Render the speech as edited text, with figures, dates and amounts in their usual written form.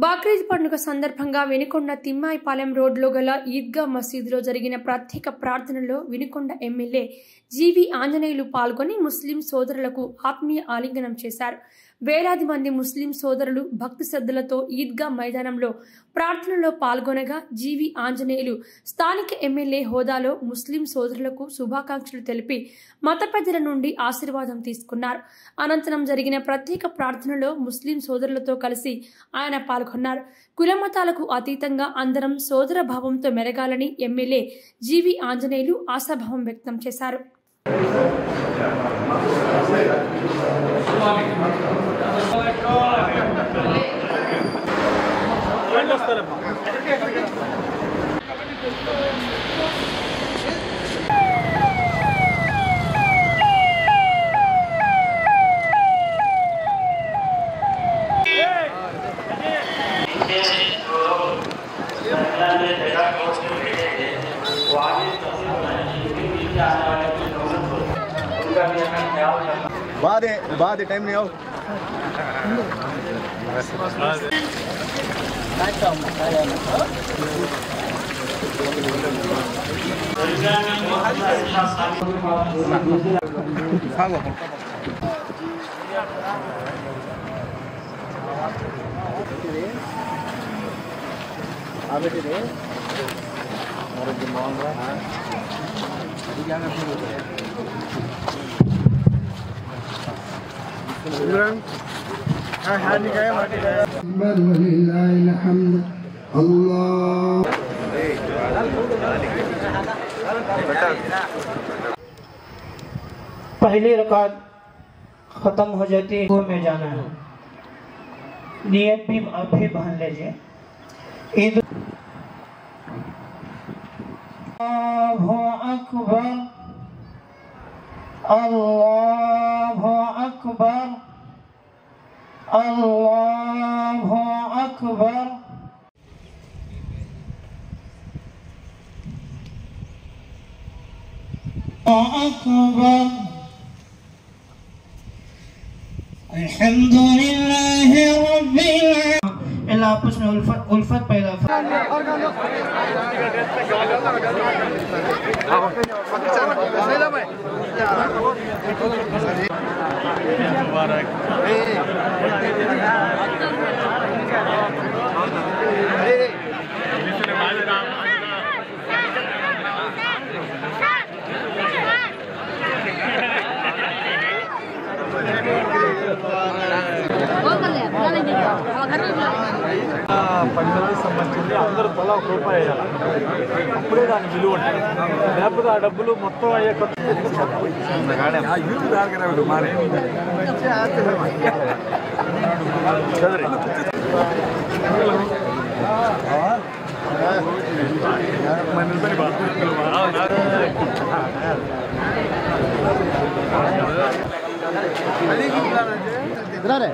బక్రీద్ పండుగ సందర్భంగా వినుకొండ తిమ్మాయిపాలెం రోడ్లో గల ఈద్గా మసీదులో జరిగిన ప్రత్యేక ప్రార్థనలో వినుకొండ ఎమ్మెల్యే జీవి ఆంజనేయులు పాల్గొని ముస్లిం సోదరులకు ఆత్మీయ ఆలింగనం చేశారు. వేలాది మంది ముస్లిం సోదరులు భక్తి శ్రద్ధలతో ఈద్గా మైదానంలో ప్రార్థనలో పాల్గొనగా జీవి ఆంజనేయులు స్థానిక ఎమ్మెల్యే హోదాలో ముస్లిం సోదరులకు శుభాకాంక్షలు తెలిపి మత పెద్దల నుండి ఆశీర్వాదం తీసుకున్నారు. అనంతరం జరిగిన ప్రత్యేక ప్రార్థనలో ముస్లిం సోదరులతో కలిసి ఆయన పాల్గొన్నారు. కులమతాలకు అతీతంగా అందరం సోదర భావంతో మెరగాలని ఎమ్మెల్యే జీవి ఆంజనేయులు ఆశాభావం వ్యక్తం చేశారు. बाद टाइम नहीं आओ पहली रकात खत्म हो जाती है में जाना है, नियत भी अभी बांध लीजिए। ईद अल्लाहु अकबर अल्लाहु अकबर अल्लाहु अकबर। अकबर अल्हम्दुलिल्लाह रब्बिल आलमीन। आपस में उल्फत पैदा పండుగకి సంబంధించి అందరూ తలా ఒక రూపాయి వేయాలి, అప్పుడే దాని విలువ ఉంటుంది. లేకపోతే ఆ డబ్బులు మొత్తం అయ్యే इधर है।